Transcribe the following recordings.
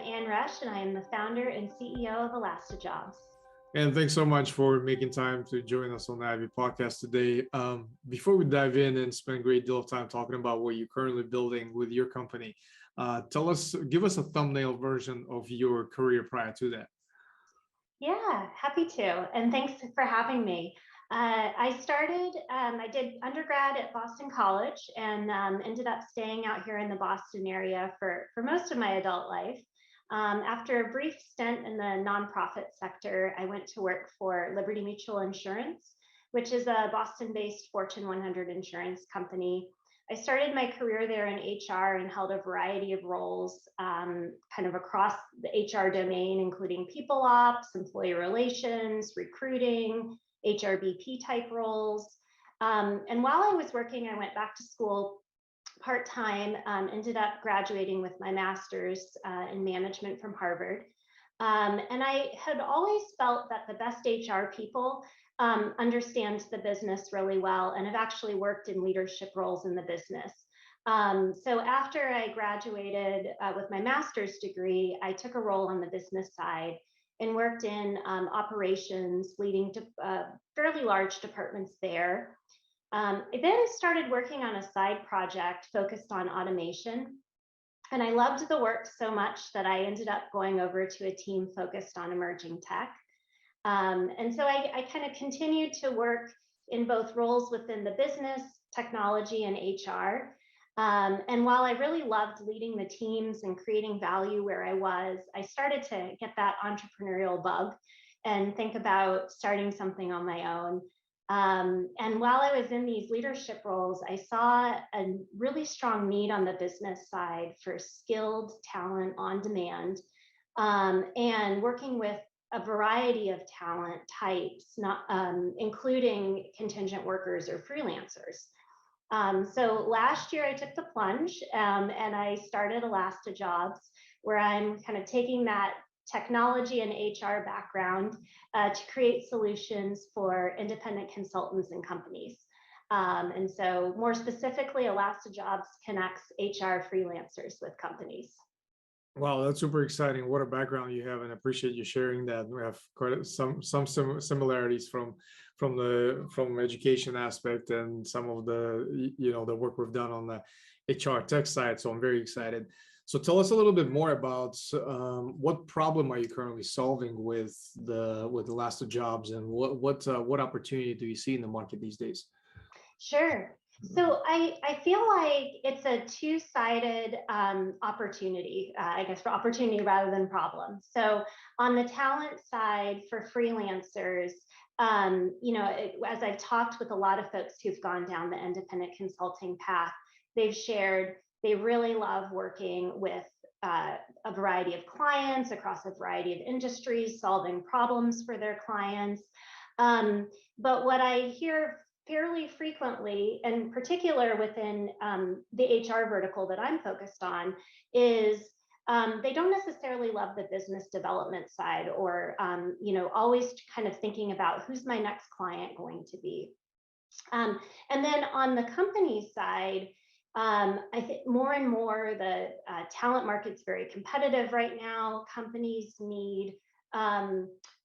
Ann Rush, and I am the founder and CEO of Elasta Jobs. And thanks so much for making time to join us on the Ivy podcast today. Before we dive in and spend a great deal of time talking about what you're currently building with your company, give us a thumbnail version of your career prior to that. Yeah, happy to. And thanks for having me. I did undergrad at Boston College and ended up staying out here in the Boston area for most of my adult life. After a brief stint in the nonprofit sector, I went to work for Liberty Mutual Insurance, which is a Boston-based Fortune 100 insurance company. I started my career there in HR and held a variety of roles kind of across the HR domain, including people ops, employee relations, recruiting, HRBP type roles. And while I was working, I went back to school part-time, ended up graduating with my master's in management from Harvard. And I had always felt that the best HR people understand the business really well and have actually worked in leadership roles in the business. So after I graduated with my master's degree, I took a role on the business side and worked in operations, leading to fairly large departments there. I then started working on a side project focused on automation. And I loved the work so much that I ended up going over to a team focused on emerging tech. And so I kind of continued to work in both roles within the business, technology, and HR. And while I really loved leading the teams and creating value where I was, I started to get that entrepreneurial bug and think about starting something on my own. And while I was in these leadership roles, I saw a really strong need on the business side for skilled talent on demand, and working with a variety of talent types, including contingent workers or freelancers. So last year I took the plunge and I started Elasta Jobs, where I'm kind of taking that technology and HR background to create solutions for independent consultants and companies. And so more specifically, Elasta Jobs connects HR freelancers with companies. Wow, that's super exciting. What a background you have, and I appreciate you sharing that. We have quite some similarities from education aspect and some of the the work we've done on the HR tech side. So I'm very excited. So tell us a little bit more about what problem are you currently solving with Elasta Jobs, and what opportunity do you see in the market these days? Sure. So I feel like it's a two-sided opportunity, I guess, for opportunity rather than problem. So on the talent side for freelancers, as I've talked with a lot of folks who've gone down the independent consulting path, they've shared they really love working with a variety of clients across a variety of industries, solving problems for their clients. But what I hear fairly frequently, in particular within the HR vertical that I'm focused on, is they don't necessarily love the business development side, or always kind of thinking about who's my next client going to be. And then on the company side, I think more and more the talent market's very competitive right now. Companies need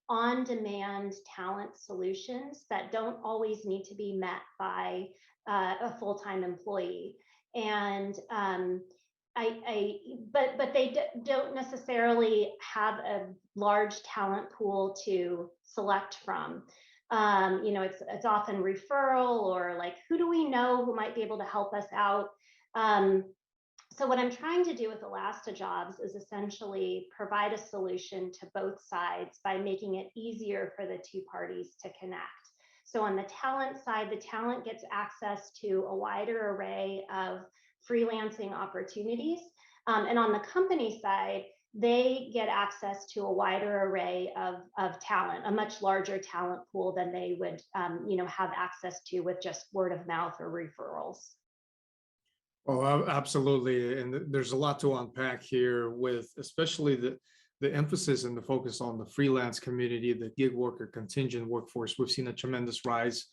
on-demand talent solutions that don't always need to be met by a full-time employee, and but they don't necessarily have a large talent pool to select from. It's often referral, or like, who do we know who might be able to help us out? So what I'm trying to do with Elasta Jobs is essentially provide a solution to both sides by making it easier for the two parties to connect. So on the talent side, the talent gets access to a wider array of freelancing opportunities. And on the company side, they get access to a wider array of talent, a much larger talent pool than they would have access to with just word of mouth or referrals. Oh, absolutely. And there's a lot to unpack here, with especially the emphasis and the focus on the freelance community, the gig worker, contingent workforce. We've seen a tremendous rise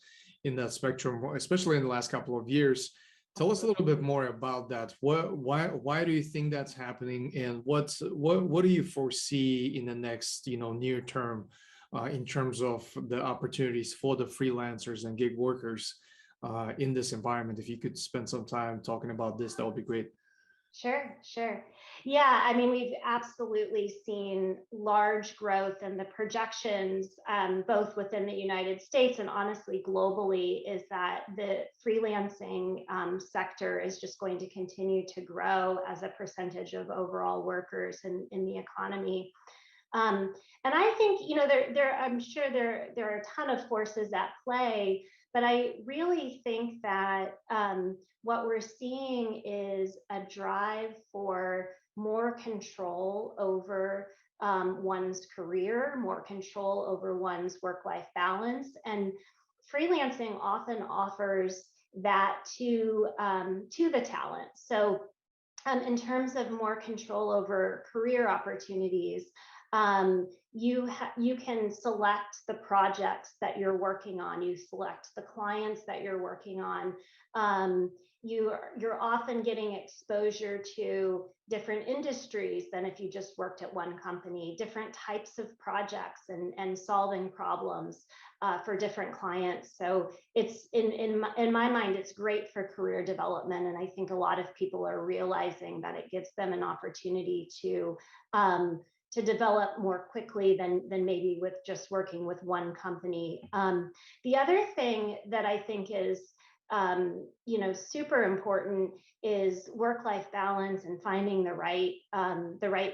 in that spectrum, especially in the last couple of years. Tell us a little bit more about that. Why do you think that's happening, and what do you foresee in the next, near term, in terms of the opportunities for the freelancers and gig workers in this environment? If you could spend some time talking about this, that would be great. Sure, sure. Yeah, I mean, we've absolutely seen large growth, and the projections, both within the United States and honestly globally, is that the freelancing sector is just going to continue to grow as a percentage of overall workers in the economy. And I think, I'm sure there are a ton of forces at play, but I really think that what we're seeing is a drive for more control over one's career, more control over one's work-life balance. And freelancing often offers that to the talent. So in terms of more control over career opportunities, you can select the projects that you're working on. You select the clients that you're working on. You're often getting exposure to different industries than if you just worked at one company, different types of projects and solving problems for different clients. So it's in my mind, it's great for career development. And I think a lot of people are realizing that it gives them an opportunity to develop more quickly than maybe with just working with one company. The other thing that I think is super important is work-life balance and finding the right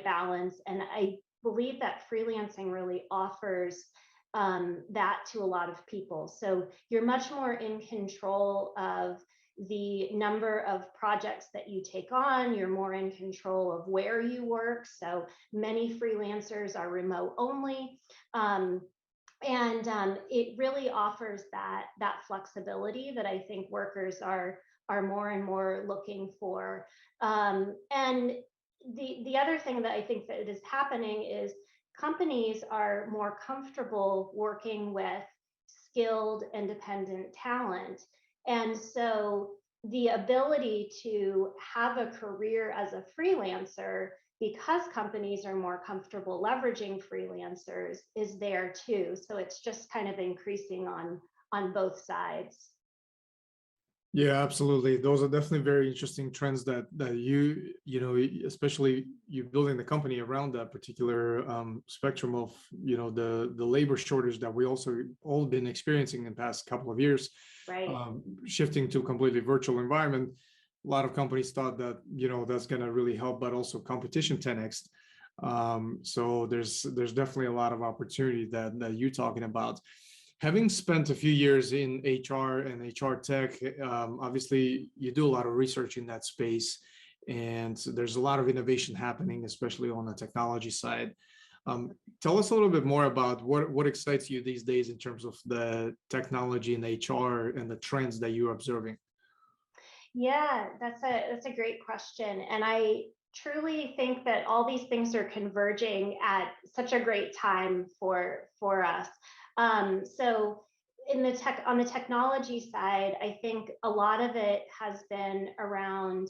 balance. And I believe that freelancing really offers that to a lot of people. So you're much more in control of the number of projects that you take on. You're more in control of where you work. So many freelancers are remote only. And it really offers that flexibility that I think workers are more and more looking for. And the other thing that I think that is happening is companies are more comfortable working with skilled, independent talent. And so the ability to have a career as a freelancer, because companies are more comfortable leveraging freelancers, is there too. So it's just kind of increasing on both sides. Yeah, absolutely. Those are definitely very interesting trends that especially you building the company around that particular spectrum of the labor shortage that we also all been experiencing in the past couple of years. Right. Shifting to a completely virtual environment, a lot of companies thought that that's going to really help, but also competition 10x. So there's definitely a lot of opportunity that you're talking about. Having spent a few years in HR and HR tech, obviously you do a lot of research in that space, and there's a lot of innovation happening, especially on the technology side. Tell us a little bit more about what excites you these days in terms of the technology in HR and the trends that you're observing. Yeah, that's a great question. And I truly think that all these things are converging at such a great time for us. So on the technology side, I think a lot of it has been around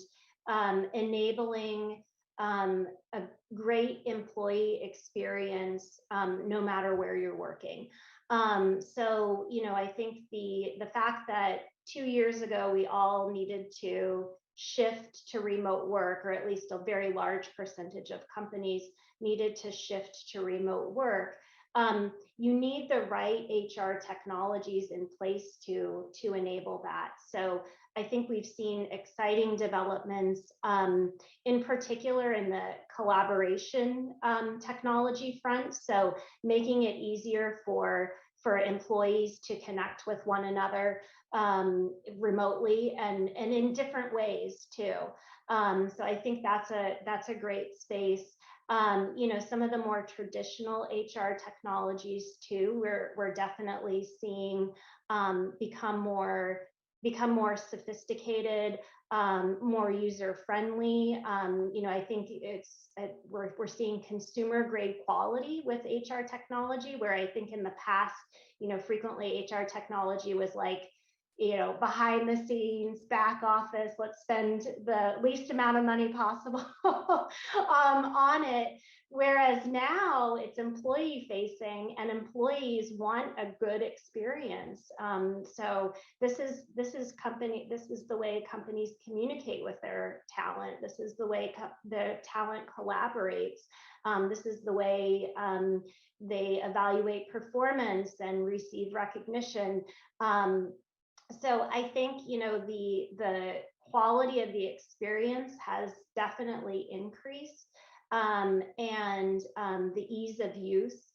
enabling a great employee experience no matter where you're working. So I think the fact that 2 years ago we all needed to shift to remote work, or at least a very large percentage of companies needed to shift to remote work. You need the right HR technologies in place to enable that. So I think we've seen exciting developments, in particular in the collaboration technology front. So making it easier for employees to connect with one another remotely and in different ways too. So I think that's a great space. Some of the more traditional HR technologies too, we're definitely seeing become more sophisticated, more user friendly. I think we're seeing consumer grade quality with HR technology, where I think in the past, frequently HR technology was like, behind the scenes, back office, let's spend the least amount of money possible on it. Whereas now it's employee facing, and employees want a good experience. So this is the way companies communicate with their talent. This is the way the talent collaborates. This is the way they evaluate performance and receive recognition. So I think the quality of the experience has definitely increased, and the ease of use.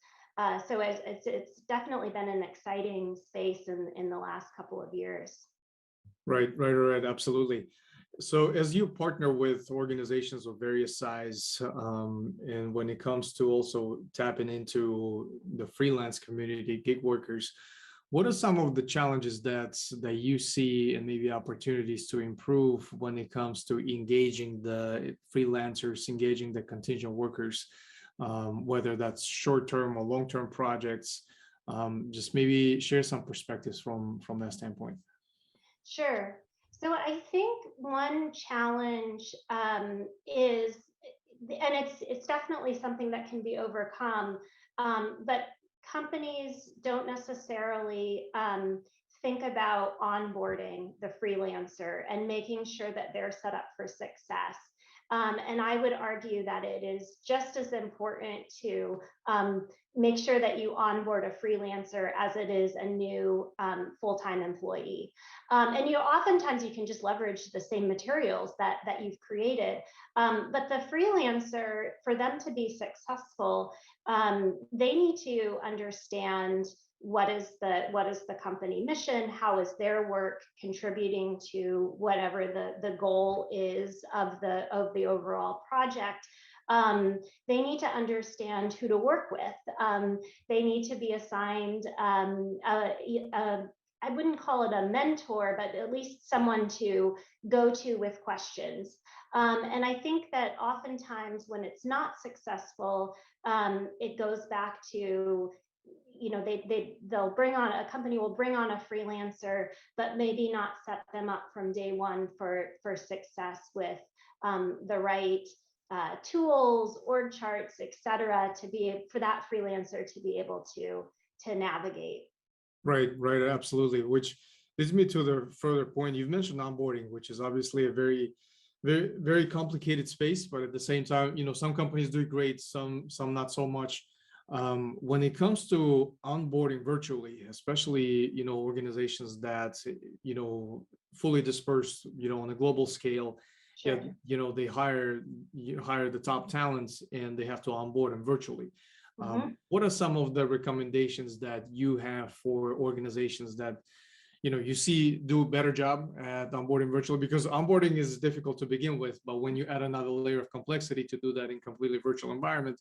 So it's definitely been an exciting space in the last couple of years. Right, absolutely. So as you partner with organizations of various size, and when it comes to also tapping into the freelance community, gig workers, what are some of the challenges that you see and maybe opportunities to improve when it comes to engaging the freelancers, engaging the contingent workers, whether that's short-term or long-term projects? Just maybe share some perspectives from that standpoint. Sure. So I think one challenge is, and it's definitely something that can be overcome, but companies don't necessarily think about onboarding the freelancer and making sure that they're set up for success. And I would argue that it is just as important to make sure that you onboard a freelancer as it is a new full-time employee. And oftentimes you can just leverage the same materials that you've created. But the freelancer, for them to be successful, they need to understand what is the company mission, how is their work contributing to whatever the goal is of the overall project. They need to understand who to work with. They need to be assigned I wouldn't call it a mentor, but at least someone to go to with questions. And I think that oftentimes when it's not successful, it goes back to, they'll bring on, a company will bring on a freelancer, but maybe not set them up from day one for success with the right tools, org charts, et cetera, for that freelancer to be able to navigate. Right, absolutely. Which leads me to the further point. You've mentioned onboarding, which is obviously a very, very, very complicated space, but at the same time, some companies do it great, some not so much. When it comes to onboarding virtually, especially organizations that fully dispersed, on a global scale, Sure. they hire the top talents and they have to onboard them virtually. What are some of the recommendations that you have for organizations that you see do a better job at onboarding virtually? Because onboarding is difficult to begin with, but when you add another layer of complexity to do that in completely virtual environment,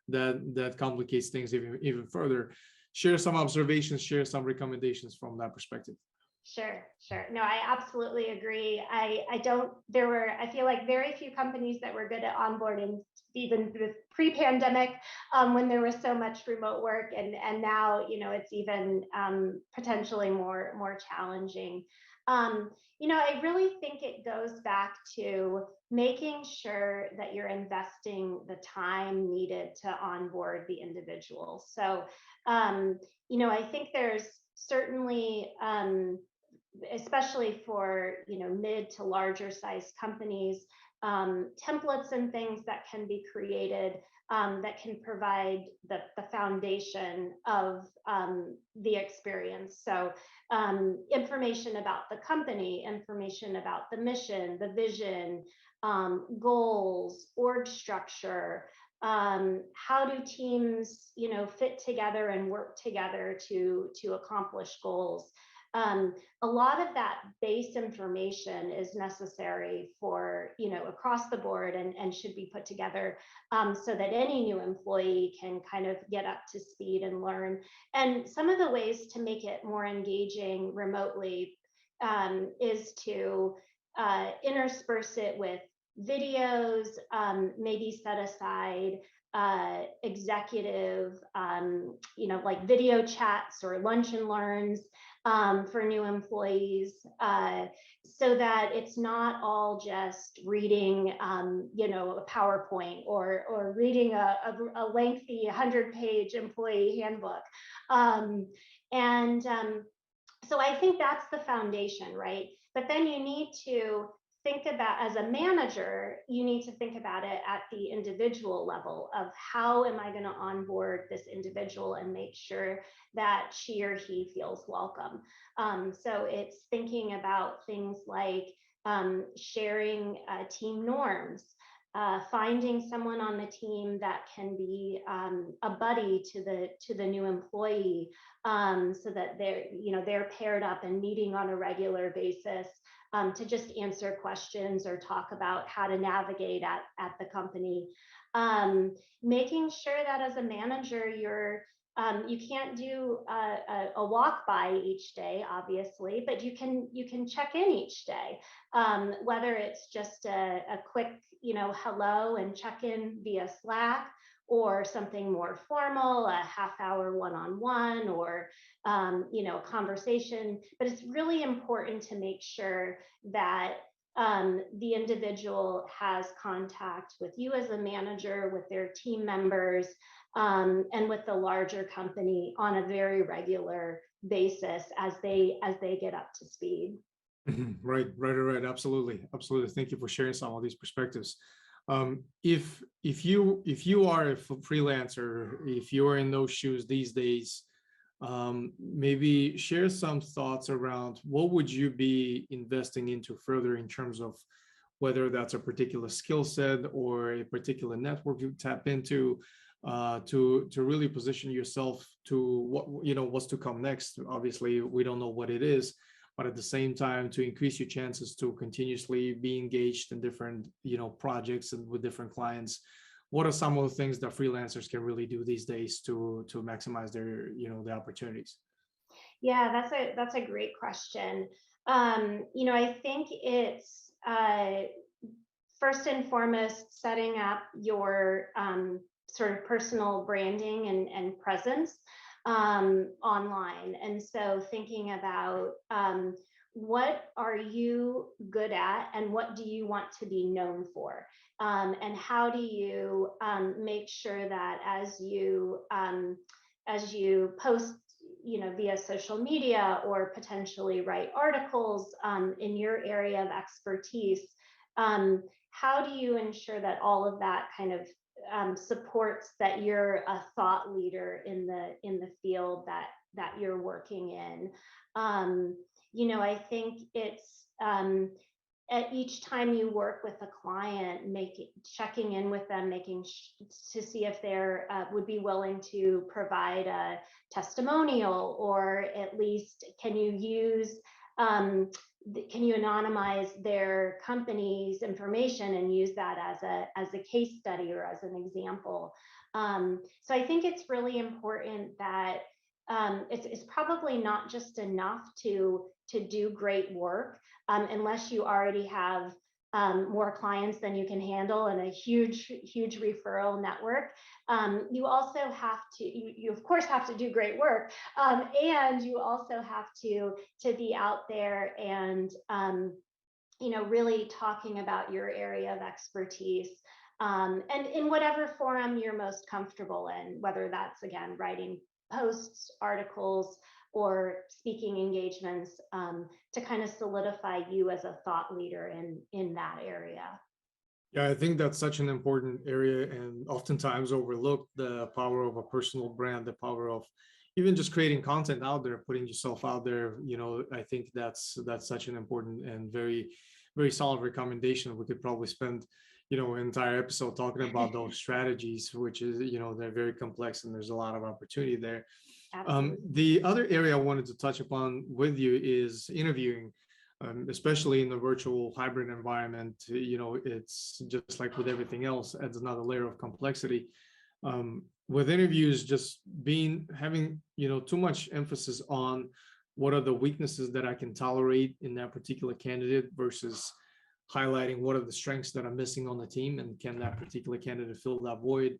that complicates things even further. Share some observations, share some recommendations from that perspective. Sure. No, I absolutely agree. I feel like very few companies that were good at onboarding, even pre-pandemic, when there was so much remote work, and now, it's even potentially more challenging. I really think it goes back to making sure that you're investing the time needed to onboard the individual. So, I think there's certainly, especially for mid to larger size companies, templates and things that can be created that can provide the foundation of the experience. So information about the company, information about the mission, the vision, goals, org structure, how do teams fit together and work together to accomplish goals. A lot of that base information is necessary for, across the board, and should be put together so that any new employee can kind of get up to speed and learn. And some of the ways to make it more engaging remotely is to intersperse it with videos, maybe set aside executive, like video chats or lunch and learns for new employees, so that it's not all just reading, a PowerPoint or reading a lengthy 100-page employee handbook. And so I think that's the foundation, right? But then you need to think about, as a manager, you need to think about it at the individual level of how am I going to onboard this individual and make sure that she or he feels welcome. So it's thinking about things like sharing team norms, finding someone on the team that can be a buddy to the new employee, so that they're paired up and meeting on a regular basis, to just answer questions or talk about how to navigate at the company. Making sure that as a manager, you can't do a walk by each day, obviously, but you can check in each day, whether it's just a quick, hello and check in via Slack, or something more formal, a half-hour one-on-one, or conversation. But it's really important to make sure that the individual has contact with you as a manager, with their team members, and with the larger company on a very regular basis as they get up to speed. Right. Absolutely. Thank you for sharing some of these perspectives. If you are a freelancer, if you are in those shoes these days, maybe share some thoughts around what would you be investing into further in terms of whether that's a particular skill set or a particular network you tap into, to really position yourself to what's to come next. Obviously, we don't know what it is, but at the same time, to increase your chances to continuously be engaged in different projects and with different clients. What are some of the things that freelancers can really do these days to maximize their the opportunities? Yeah, that's a great question. I think it's first and foremost setting up your sort of personal branding and presence online. And so thinking about what are you good at and what do you want to be known for? And how do you make sure that as you post via social media or potentially write articles in your area of expertise, how do you ensure that all of that kind of supports that you're a thought leader in the field that you're working in? I think it's at each time you work with a client, checking in with them, to see if they're would be willing to provide a testimonial, or at least can you anonymize their company's information and use that as a case study or as an example. So I think it's really important that it's probably not just enough to do great work unless you already have more clients than you can handle and a huge referral network. You also have to, you of course have to do great work, and you also have to be out there and really talking about your area of expertise, and in whatever forum you're most comfortable in, whether that's, again, writing posts, articles, or speaking engagements, to kind of solidify you as a thought leader in that area. Yeah, I think that's such an important area and oftentimes overlooked, the power of a personal brand, the power of even just creating content out there, putting yourself out there. I think that's such an important and very, very solid recommendation. We could probably spend an entire episode talking about those strategies, which is they're very complex and there's a lot of opportunity there. The other area I wanted to touch upon with you is interviewing, especially in the virtual hybrid environment. It's just like with everything else, adds another layer of complexity. With interviews, just having too much emphasis on what are the weaknesses that I can tolerate in that particular candidate versus highlighting what are the strengths that are missing on the team, and can that particular candidate fill that void.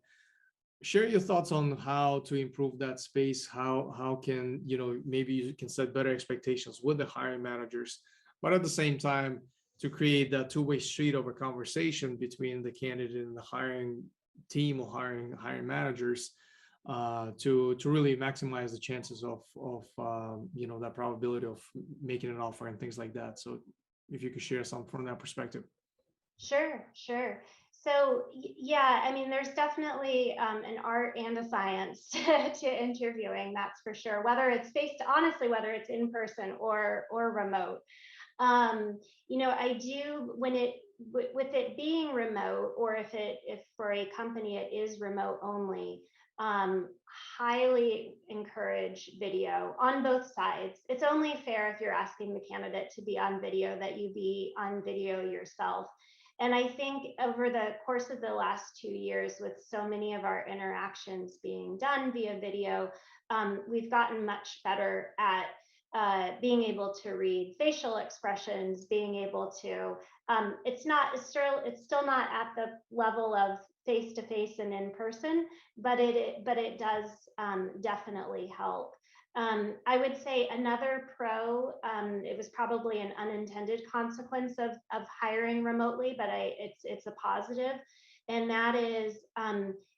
Share your thoughts on how to improve that space. How can, maybe you can set better expectations with the hiring managers, but at the same time to create that two-way street of a conversation between the candidate and the hiring team or hiring managers, to really maximize the chances of that probability of making an offer and things like that. So if you could share some from that perspective. Sure, sure. So yeah, I mean, there's definitely an art and a science to interviewing, that's for sure. Whether it's honestly, whether it's in person or remote. I do, with it being remote, or if for a company it is remote only, highly encourage video on both sides. It's only fair if you're asking the candidate to be on video that you be on video yourself. And I think over the course of the last 2 years, with so many of our interactions being done via video, we've gotten much better at being able to read facial expressions, being able to, it's still not at the level of face-to-face and in person, but it does definitely help. I would say another pro, it was probably an unintended consequence of hiring remotely, but it's a positive, and that is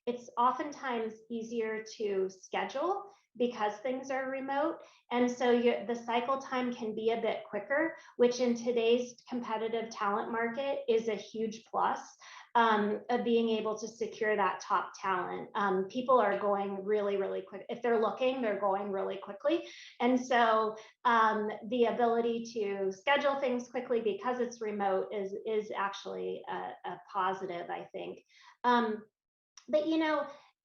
it's oftentimes easier to schedule because things are remote. And so the cycle time can be a bit quicker, which in today's competitive talent market is a huge plus. Of being able to secure that top talent. People are going really, really quick. If they're looking, they're going really quickly. And so the ability to schedule things quickly because it's remote is actually a positive, I think. But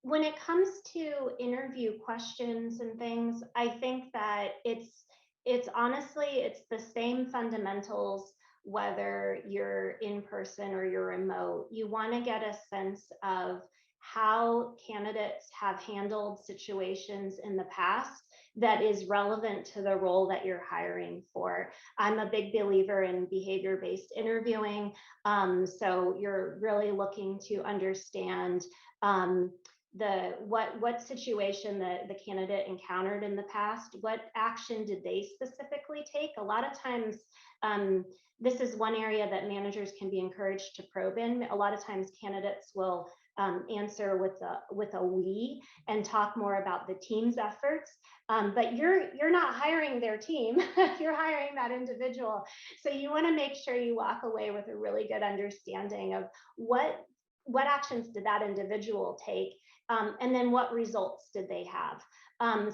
when it comes to interview questions and things, I think that it's honestly, it's the same fundamentals whether you're in person or you're remote. You want to get a sense of how candidates have handled situations in the past that is relevant to the role that you're hiring for. I'm a big believer in behavior-based interviewing. So you're really looking to understand what situation the candidate encountered in the past, what action did they specifically take. A lot of times, this is one area that managers can be encouraged to probe in. A lot of times candidates will answer with a we and talk more about the team's efforts, but you're not hiring their team, you're hiring that individual. So you want to make sure you walk away with a really good understanding of what actions did that individual take, and then what results did they have.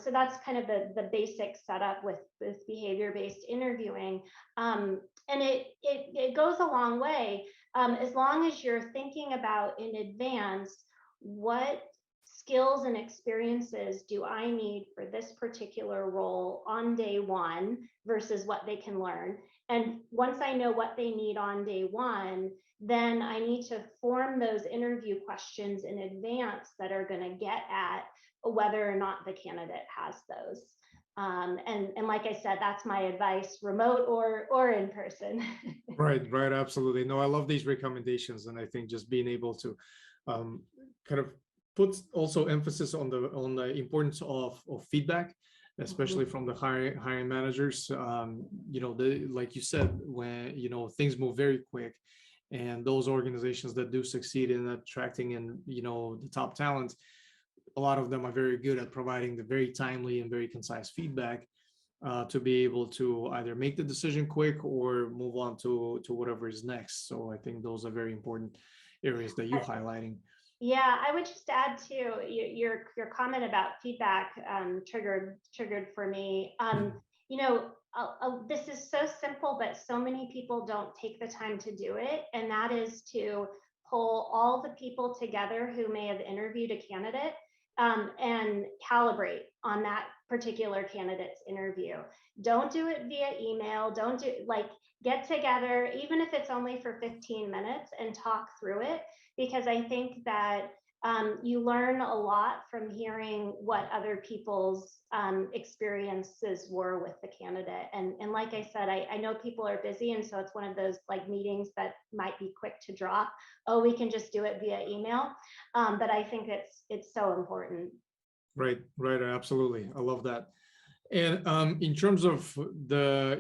So that's kind of the basic setup with behavior-based interviewing. And it goes a long way, as long as you're thinking about in advance, what skills and experiences do I need for this particular role on day one versus what they can learn. And once I know what they need on day one, then I need to form those interview questions in advance that are going to get at whether or not the candidate has those. And like I said, that's my advice, remote or in person. Right, absolutely. No, I love these recommendations, and I think just being able to kind of put also emphasis on the importance of feedback, especially from the hiring managers. Like you said, when things move very quick, and those organizations that do succeed in attracting and the top talent, a lot of them are very good at providing the very timely and very concise feedback, to be able to either make the decision quick or move on to whatever is next. So I think those are very important areas that you're highlighting. Yeah, I would just add to your comment about feedback, triggered for me. This is so simple, but so many people don't take the time to do it. And that is to pull all the people together who may have interviewed a candidate, and calibrate on that particular candidate's interview. Don't do it via email. Get together, even if it's only for 15 minutes, and talk through it. Because I think that you learn a lot from hearing what other people's experiences were with the candidate. And like I said, I know people are busy, and so it's one of those like meetings that might be quick to drop. Oh, we can just do it via email. But I think it's so important. Right, right, absolutely. I love that. And in terms of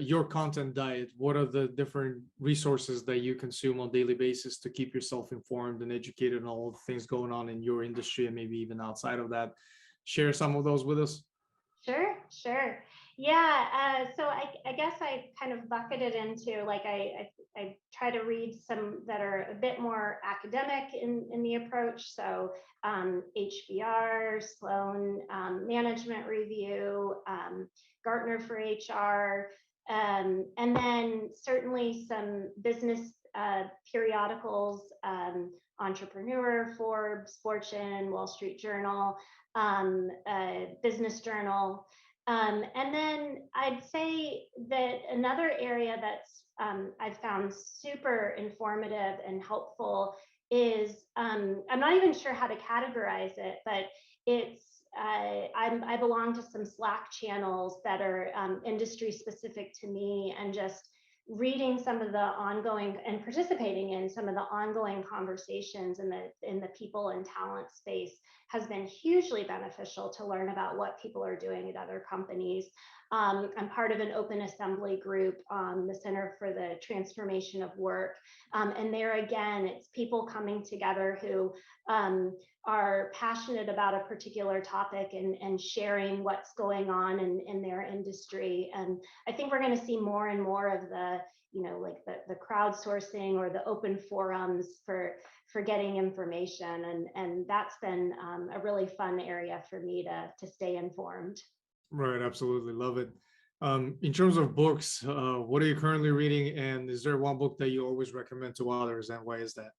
your content diet, what are the different resources that you consume on a daily basis to keep yourself informed and educated on all the things going on in your industry and maybe even outside of that? Share some of those with us. Sure, sure. Yeah, so I guess I kind of bucket it into like I try to read some that are a bit more academic in the approach. So HBR, Sloan Management Review, Gartner for HR, and then certainly some business periodicals, Entrepreneur, Forbes, Fortune, Wall Street Journal, Business Journal. And then I'd say that another area that's I've found super informative and helpful is I'm not even sure how to categorize it, but it's I belong to some Slack channels that are industry specific to me, and just reading some of the ongoing and participating in some of the ongoing conversations in the people and talent space has been hugely beneficial to learn about what people are doing at other companies. I'm part of an open assembly group, the Center for the Transformation of Work. And there again, it's people coming together who are passionate about a particular topic and sharing what's going on in their industry. And I think we're going to see more and more of the, like the crowdsourcing or the open forums for getting information. And that's been a really fun area for me to stay informed. Right, absolutely. Love it. In terms of books, what are you currently reading? And is there one book that you always recommend to others, and why is that?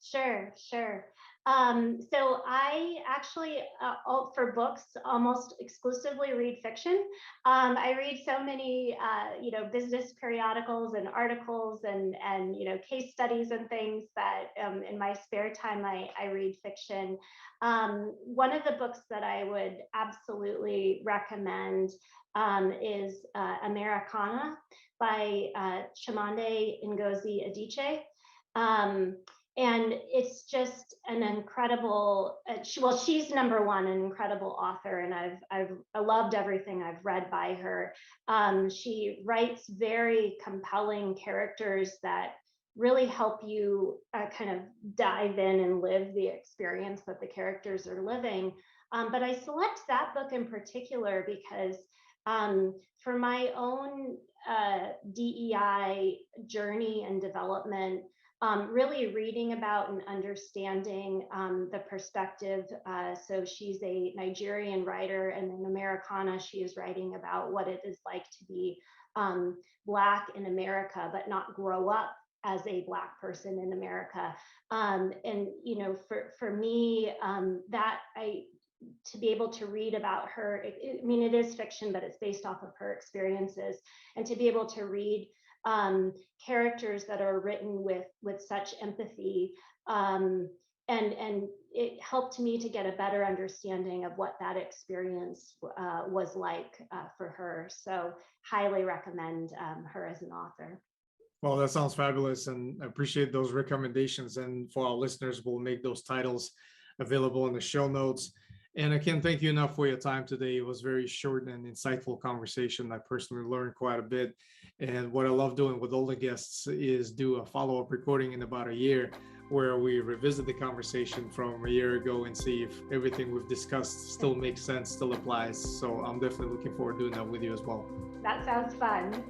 Sure, sure. So I actually, for books, almost exclusively read fiction. I read so many, business periodicals and articles and case studies and things that in my spare time I read fiction. One of the books that I would absolutely recommend is Americana by Chimamanda Ngozi Adichie. And it's just an incredible, she's number one, an incredible author, and I've loved everything I've read by her. She writes very compelling characters that really help you kind of dive in and live the experience that the characters are living. But I select that book in particular because for my own DEI journey and development, really reading about and understanding the perspective. So she's a Nigerian writer, and in Americana, she is writing about what it is like to be Black in America, but not grow up as a Black person in America. And for me, to be able to read about her, it is fiction, but it's based off of her experiences, and to be able to read characters that are written with such empathy, and it helped me to get a better understanding of what that experience was like for her. So highly recommend her as an author. Well, that sounds fabulous, and I appreciate those recommendations. And for our listeners, we'll make those titles available in the show notes. And I can't thank you enough for your time today. It was very short and insightful conversation. I personally learned quite a bit. And what I love doing with all the guests is do a follow-up recording in about a year where we revisit the conversation from a year ago and see if everything we've discussed still makes sense, still applies. So I'm definitely looking forward to doing that with you as well. That sounds fun.